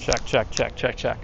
Check, check, check, check, check.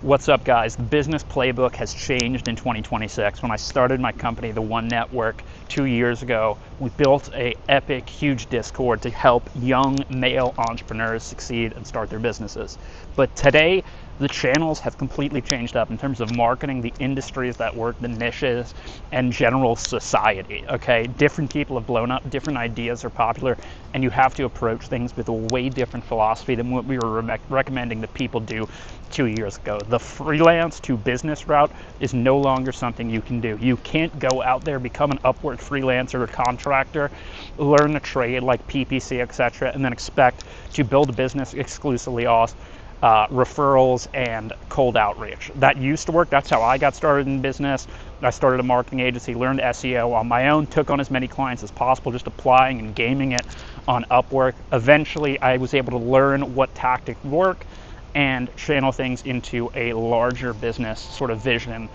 What's up, guys? The business playbook has changed in 2026. When I started my company, The One Network, 2 years ago, we built a epic, huge Discord to help young male entrepreneurs succeed and start their businesses. But today, the channels have completely changed up in terms of marketing, the industries that work, the niches, and general society, okay? Different people have blown up, different ideas are popular, and you have to approach things with a way different philosophy than what we were recommending that people do 2 years ago. The freelance to business route is no longer something you can do. You can't go out there, become an Upwork freelancer or contractor, learn a trade like PPC, etc., and then expect to build a business exclusively off referrals and cold outreach. That used to work. That's how I got started in business. I started a marketing agency, learned SEO on my own, took on as many clients as possible, just applying and gaming it on Upwork. Eventually, I was able to learn what tactics work and channel things into a larger business sort of vision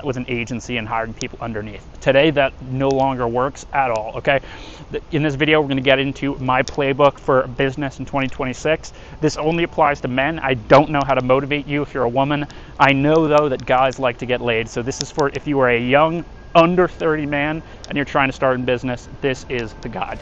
with an agency and hiring people underneath. Today, that no longer works at all, okay? In this video, we're gonna get into my playbook for business in 2026. This only applies to men. I don't know how to motivate you if you're a woman. I know, though, that guys like to get laid. So this is for if you are a young, under 30 man and you're trying to start in business, this is the guide.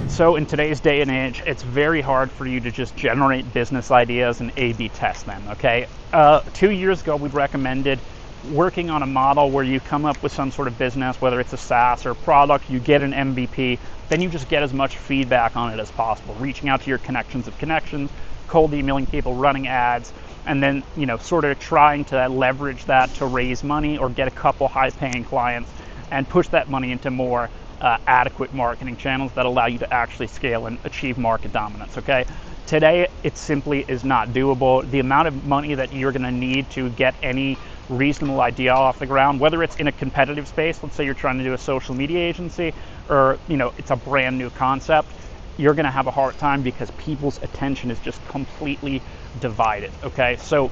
So in today's day and age, it's very hard for you to just generate business ideas and A/B test them, okay? 2 years ago, we recommended working on a model where you come up with some sort of business, whether it's a SaaS or product, you get an MVP, then you just get as much feedback on it as possible, reaching out to your connections of connections, cold emailing people, running ads, and then, you know, sort of trying to leverage that to raise money or get a couple high-paying clients and push that money into more adequate marketing channels that allow you to actually scale and achieve market dominance, okay? Today, it simply is not doable. The amount of money that you're gonna need to get any reasonable idea off the ground, whether it's in a competitive space, let's say you're trying to do a social media agency, or, you know, it's a brand new concept, you're gonna have a hard time because people's attention is just completely divided, okay? So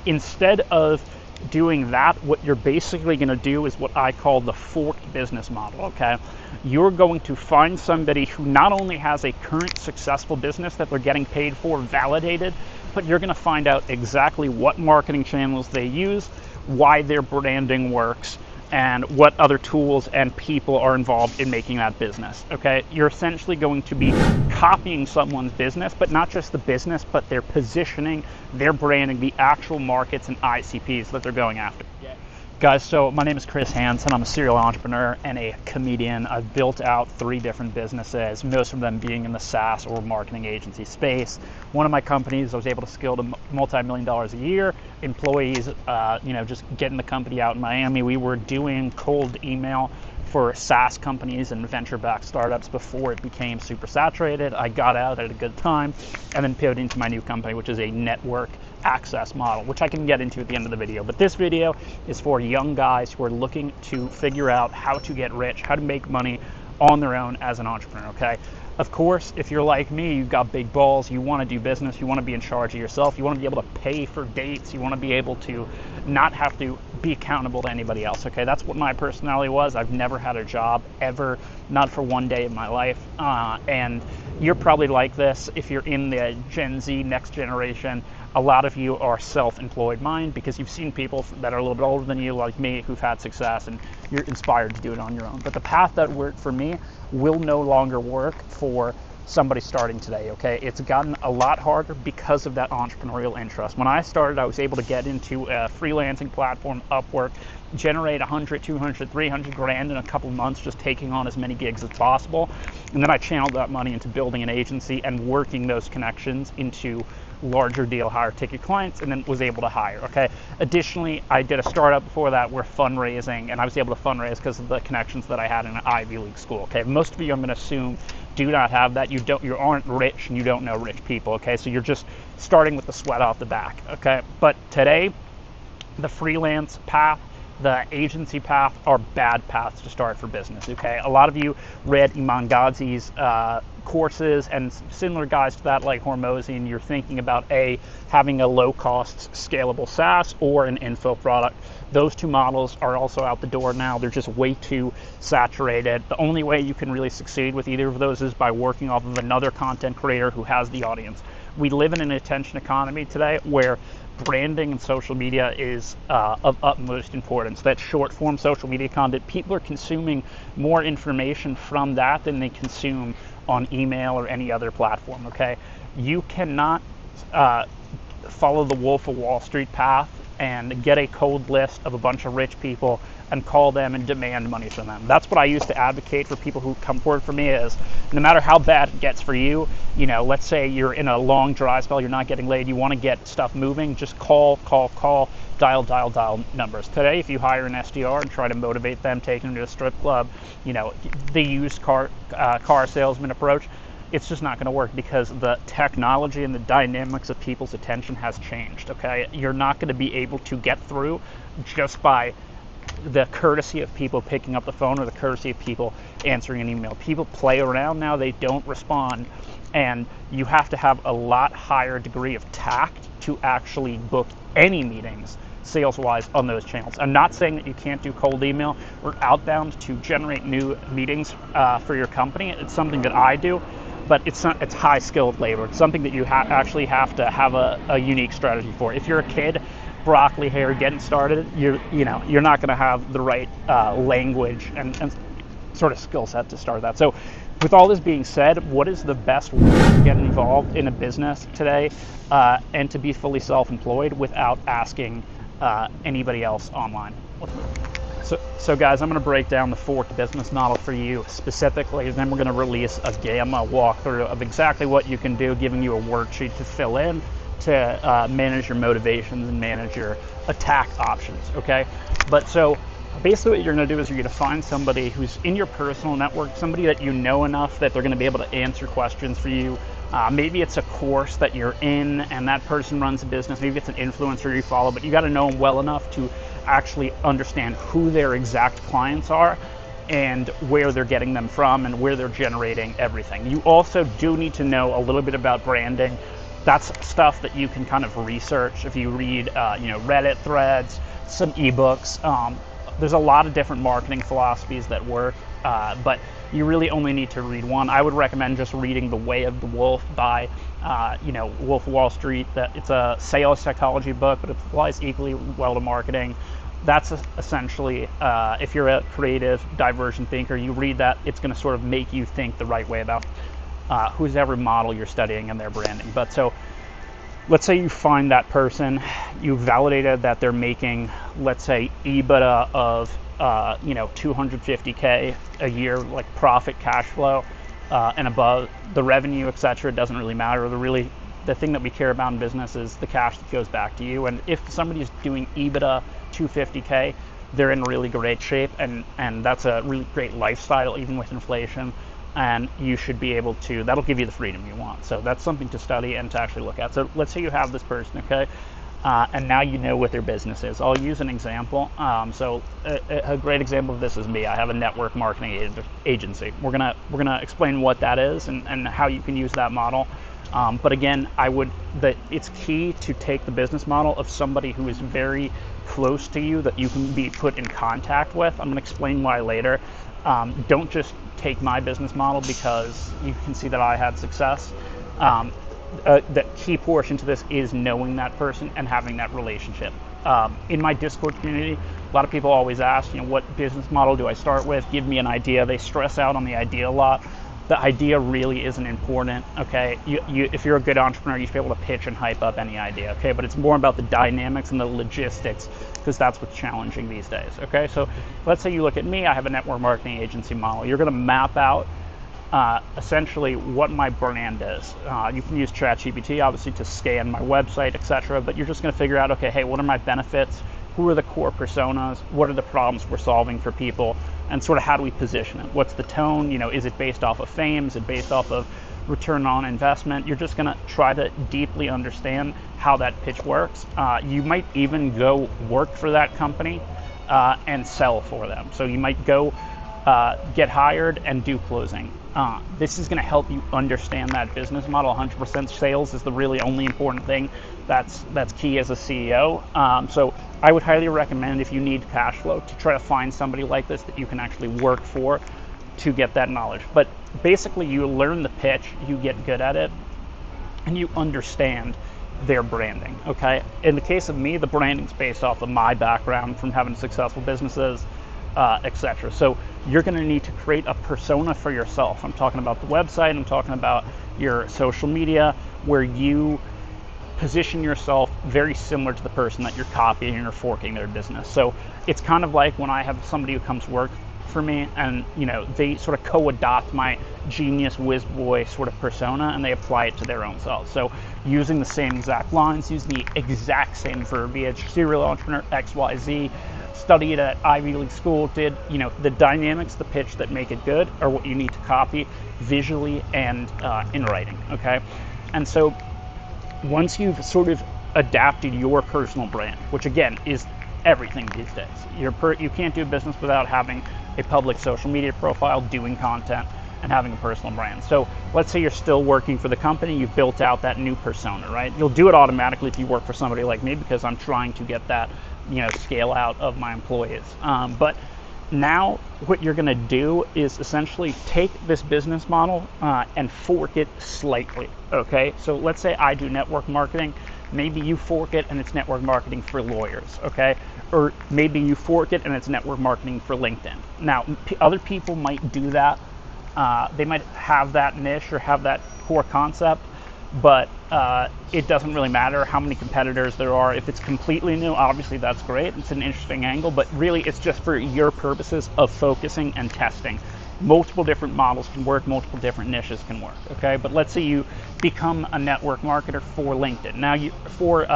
instead of doing that, what you're basically going to do is what I call the forked business model, okay? You're going to find somebody who not only has a current successful business that they're getting paid for, validated, but you're going to find out exactly what marketing channels they use, why their branding works, and what other tools and people are involved in making that business, okay? You're essentially going to be copying someone's business, but not just the business, but their positioning, their branding, the actual markets and ICPs that they're going after. Guys, so my name is Chris Hansen. I'm a serial entrepreneur and a comedian. I've built out 3 different businesses, most of them being in the SaaS or marketing agency space. One of my companies, I was able to scale to multi-million dollars a year. Employees, you know, just getting the company out in Miami. We were doing cold email for SaaS companies and venture-backed startups before it became super saturated. I got out at a good time and then pivoted into my new company, which is a network access model, which I can get into at the end of the video. But this video is for young guys who are looking to figure out how to get rich, how to make money on their own as an entrepreneur, okay? Of course, if you're like me, you've got big balls, you want to do business, you want to be in charge of yourself, you want to be able to pay for dates, you want to be able to not have to be accountable to anybody else, okay? That's what my personality was. I've never had a job ever, not for one day in my life, and you're probably like this if you're in the Gen Z, next generation. A lot of you are self-employed mind because you've seen people that are a little bit older than you, like me, who've had success, and you're inspired to do it on your own. But the path that worked for me will no longer work for somebody starting today, okay? It's gotten a lot harder because of that entrepreneurial interest. When I started, I was able to get into a freelancing platform, Upwork, generate 100, 200, 300 grand in a couple months just taking on as many gigs as possible. And then I channeled that money into building an agency and working those connections into larger deal, higher ticket clients, and then was able to hire, okay? Additionally, I did a startup before that where fundraising, and I was able to fundraise because of the connections that I had in an Ivy League school, okay? Most of you, I'm gonna assume, do not have that. You aren't rich and you don't know rich people, okay? So you're just starting with the sweat off the back, okay? But today, the freelance path the agency path are bad paths to start for business, okay? A lot of you read Iman Gadzhi's courses and similar guys to that like Hormozy, and you're thinking about having a low-cost scalable SaaS or an info product. Those two models are also out the door now. They're just way too saturated. The only way you can really succeed with either of those is by working off of another content creator who has the audience. We live in an attention economy today where branding and social media is of utmost importance. That short form social media content, people are consuming more information from that than they consume on email or any other platform, okay? You cannot follow the Wolf of Wall Street path and get a cold list of a bunch of rich people and call them and demand money from them. That's what I used to advocate for people who come forward for me is, no matter how bad it gets for you, let's say you're in a long dry spell, you're not getting laid, you want to get stuff moving, just call, dial numbers. Today, if you hire an SDR and try to motivate them, take them to a strip club, the used car salesman approach, it's just not going to work because the technology and the dynamics of people's attention has changed, okay? You're not going to be able to get through just by the courtesy of people picking up the phone or the courtesy of people answering an email. People play around now, they don't respond, and you have to have a lot higher degree of tact to actually book any meetings sales-wise on those channels. I'm not saying that you can't do cold email or outbound to generate new meetings for your company. It's something that I do, but it's high-skilled labor. It's something that you actually have to have a unique strategy for. If you're a kid, broccoli hair, getting started, you're not going to have the right language and sort of skill set to start that. So with all this being said, what is the best way to get involved in a business today and to be fully self-employed without asking anybody else online? So guys, I'm going to break down the forked business model for you specifically, and then we're going to release a gamma walkthrough of exactly what you can do, giving you a worksheet to fill in to manage your motivations and manage your attack options, okay? But so basically what you're going to do is you're going to find somebody who's in your personal network, somebody that you know enough that they're going to be able to answer questions for you. Maybe it's a course that you're in and that person runs a business. Maybe it's an influencer you follow, but you got to know them well enough to actually understand who their exact clients are and where they're getting them from and where they're generating everything. You also do need to know a little bit about branding. That's stuff that you can kind of research if you read Reddit threads, some ebooks. There's a lot of different marketing philosophies that work, but you really only need to read one. I would recommend just reading The Way of the Wolf by Wolf of Wall Street. It's a sales psychology book, but it applies equally well to marketing. That's essentially, if you're a creative, divergent thinker, you read that, it's going to sort of make you think the right way about whose every model you're studying and their branding. But so let's say you find that person, you validated that they're making, let's say, EBITDA of 250K a year, like profit, cash flow, and above. The revenue, etc., doesn't really matter. The thing that we care about in business is the cash that goes back to you. And if somebody's doing EBITDA 250K, they're in really great shape, and that's a really great lifestyle even with inflation. And you should be able to, that'll give you the freedom you want. So that's something to study and to actually look at. So let's say you have this person, okay, and now you know what their business is. I'll use an example. So a great example of this is me. I have a network marketing agency. We're gonna explain what that is and how you can use that model. But again, it's key to take the business model of somebody who is very close to you that you can be put in contact with. I'm going to explain why later. Don't just take my business model because you can see that I had success. The key portion to this is knowing that person and having that relationship. In my Discord community, a lot of people always ask, what business model do I start with? Give me an idea. They stress out on the idea a lot. The idea really isn't important, okay? If you're a good entrepreneur, you should be able to pitch and hype up any idea, okay? But it's more about the dynamics and the logistics, because that's what's challenging these days, okay? So let's say you look at me, I have a network marketing agency model. You're gonna map out essentially what my brand is. You can use ChatGPT, obviously, to scan my website, etc., but you're just gonna figure out, okay, hey, what are my benefits? Who are the core personas? What are the problems we're solving for people? And sort of how do we position it? What's the tone? Is it based off of fame? Is it based off of return on investment? You're just gonna try to deeply understand how that pitch works. You might even go work for that company and sell for them. So you might go get hired and do closing. This is going to help you understand that business model. 100% sales is the really only important thing that's key as a CEO. So I would highly recommend, if you need cash flow, to try to find somebody like this that you can actually work for to get that knowledge. But basically, you learn the pitch, you get good at it, and you understand their branding. Okay, in the case of me, the branding's based off of my background from having successful businesses, etc. So you're going to need to create a persona for yourself. I'm talking about the website, I'm talking about your social media, where you position yourself very similar to the person that you're copying or forking their business. So it's kind of like when I have somebody who comes work for me, and they sort of co-adopt my genius whiz boy sort of persona, and they apply it to their own selves. So using the same exact lines, using the exact same verbiage, serial entrepreneur XYZ, studied at Ivy League school, did the dynamics, the pitch that make it good are what you need to copy visually and in writing. Okay, and so once you've sort of adapted your personal brand, which again is everything these days, you can't do business without having a public social media profile, doing content, and having a personal brand. So let's say you're still working for the company, you've built out that new persona, right? You'll do it automatically if you work for somebody like me, because I'm trying to get that scale out of my employees. But now what you're going to do is essentially take this business model and fork it slightly. Okay, so let's say I do network marketing. Maybe you fork it and it's network marketing for lawyers. Okay, or maybe you fork it and it's network marketing for LinkedIn. Now other people might do that. They might have that niche or have that core concept, but it doesn't really matter how many competitors there are. If it's completely new, obviously that's great. It's an interesting angle, but really it's just for your purposes of focusing and testing. Multiple different models can work, multiple different niches can work, okay? But let's say you become a network marketer for LinkedIn. Now for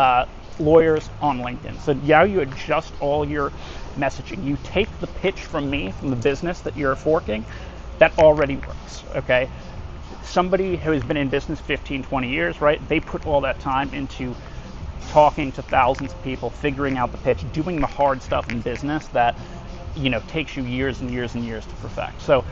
lawyers on LinkedIn. So now you adjust all your messaging. You take the pitch from me, from the business that you're forking, that already works, okay? Somebody who has been in business 15, 20 years, right? They put all that time into talking to thousands of people, figuring out the pitch, doing the hard stuff in business that, takes you years and years and years to perfect. So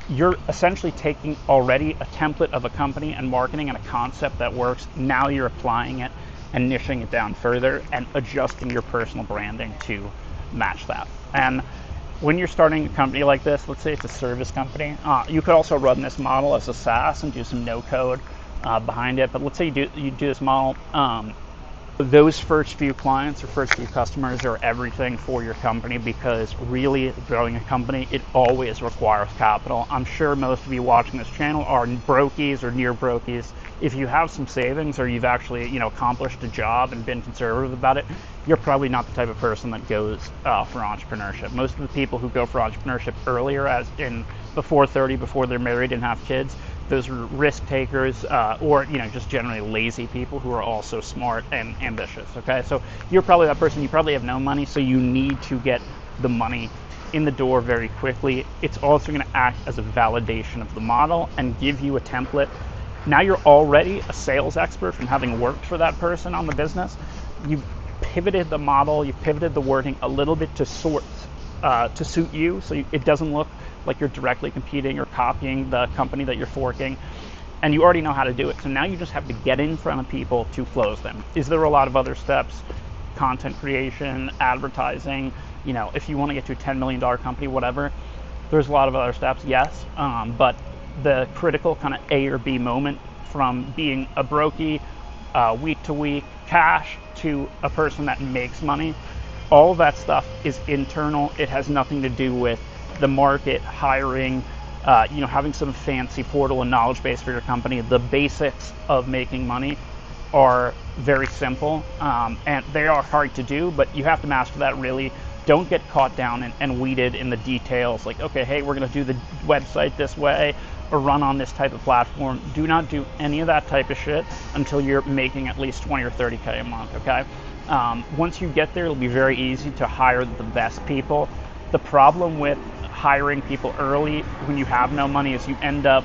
you're essentially taking already a template of a company and marketing and a concept that works. Now you're applying it and niching it down further and adjusting your personal branding to match that. And when you're starting a company like this, let's say it's a service company, you could also run this model as a SaaS and do some no code behind it. But let's say you do this model. Those first few clients or first few customers are everything for your company, because really growing a company, it always requires capital. I'm sure most of you watching this channel are brokies or near brokies. If you have some savings or you've actually accomplished a job and been conservative about it, you're probably not the type of person that goes for entrepreneurship. Most of the people who go for entrepreneurship earlier, as in before 30, before they're married and have kids, those are risk takers or just generally lazy people who are also smart and ambitious. Okay, so you're probably that person. You probably have no money, so you need to get the money in the door very quickly. It's also going to act as a validation of the model and give you a template. Now you're already a sales expert from having worked for that person on the business. You've pivoted the model, you've pivoted the wording a little bit to suit you, so it doesn't look like you're directly competing or copying the company that you're forking, and you already know how to do it. So now you just have to get in front of people to close them. Is there a lot of other steps? Content creation, advertising, if you want to get to a $10 million company, whatever, there's a lot of other steps, yes, but the critical kind of A or B moment from being a brokey, week to week, cash, to a person that makes money, all of that stuff is internal. It has nothing to do with the market, hiring, having some fancy portal and knowledge base for your company. The basics of making money are very simple, and they are hard to do, but you have to master that really. Don't get caught down and weeded in the details, like, okay, hey, we're going to do the website this way or run on this type of platform. Do not do any of that type of shit until you're making at least 20 or 30K a month, okay? Once you get there, it'll be very easy to hire the best people. The problem with hiring people early when you have no money is you end up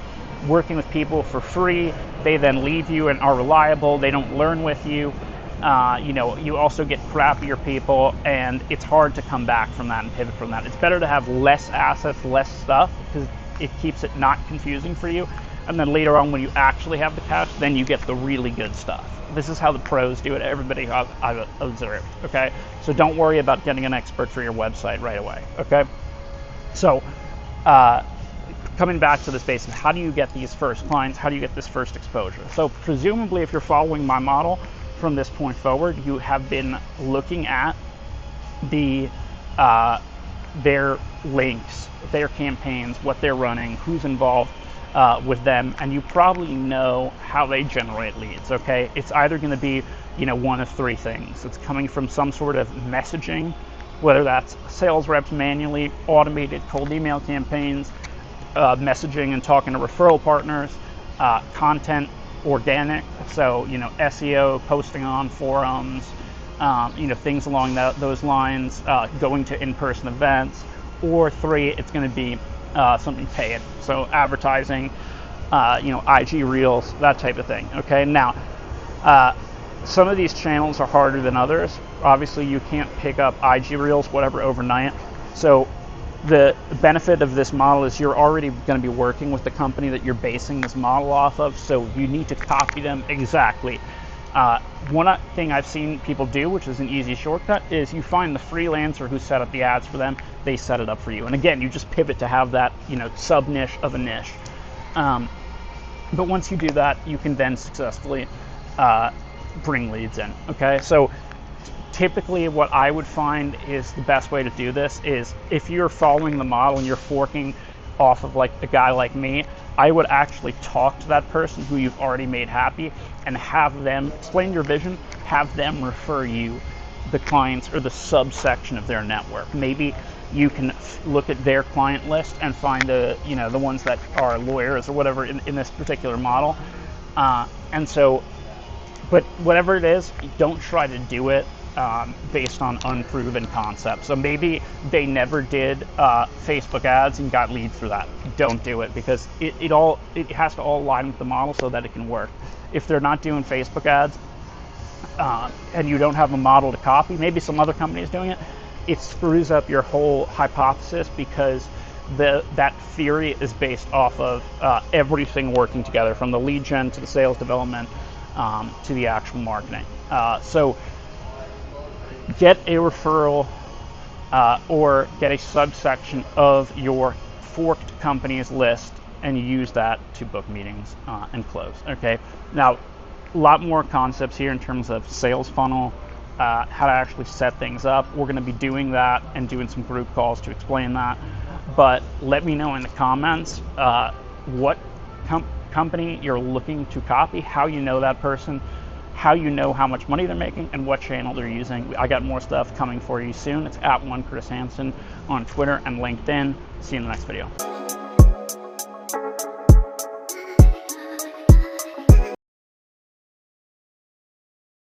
working with people for free. They then leave you and are reliable. They don't learn with you. You know, you also get crappier people, and it's hard to come back from that and pivot from that. It's better to have less assets, less stuff, because it keeps it not confusing for you. And then later on, when you actually have the cash, then you get the really good stuff. This is how the pros do it. Everybody I've observed. Okay, so don't worry about getting an expert for your website right away. Okay, so coming back to this basis, how do you get these first clients? How do you get this first exposure? So presumably, if you're following my model from this point forward, you have been looking at their links, their campaigns, what they're running, who's involved with them, and you probably know how they generate leads. Okay, it's either going to be, you know, one of three things. It's coming from some sort of messaging, whether that's sales reps manually, automated cold email campaigns, messaging and talking to referral partners, content, organic, so, you know, SEO, posting on forums, you know, things along those lines, going to in-person events, or three, it's going to be something paid, so advertising, you know, IG Reels, that type of thing. Okay, now some of these channels are harder than others. Obviously, you can't pick up IG Reels, whatever, overnight. So the benefit of this model is you're already going to be working with the company that you're basing this model off of, so you need to copy them exactly. One thing I've seen people do, which is an easy shortcut, is you find the freelancer who set up the ads for them, they set it up for you. And again, you just pivot to have that, you know, sub-niche of a niche. But once you do that, you can then successfully bring leads in, okay? So typically what I would find is the best way to do this is if you're following the model and you're forking off of like a guy like me, I would actually talk to that person who you've already made happy and have them explain your vision, have them refer you the clients or the subsection of their network. Maybe you can look at their client list and find the, you know, the ones that are lawyers or whatever in this particular model. And so, but whatever it is, don't try to do it based on unproven concepts. So maybe they never did Facebook ads and got leads through that. Don't do it, because it has to all align with the model so that it can work. If they're not doing Facebook ads and you don't have a model to copy, maybe some other company is doing it, it screws up your whole hypothesis, because that theory is based off of everything working together, from the lead gen to the sales development to the actual marketing. So get a referral or get a subsection of your forked company's list and use that to book meetings and close. Okay, now a lot more concepts here in terms of sales funnel, how to actually set things up. We're going to be doing that and doing some group calls to explain that. But let me know in the comments what company you're looking to copy, how you know that person, how you know how much money they're making, and what channel they're using. I got more stuff coming for you soon. It's @1ChrisHansen on Twitter and LinkedIn. See you in the next video.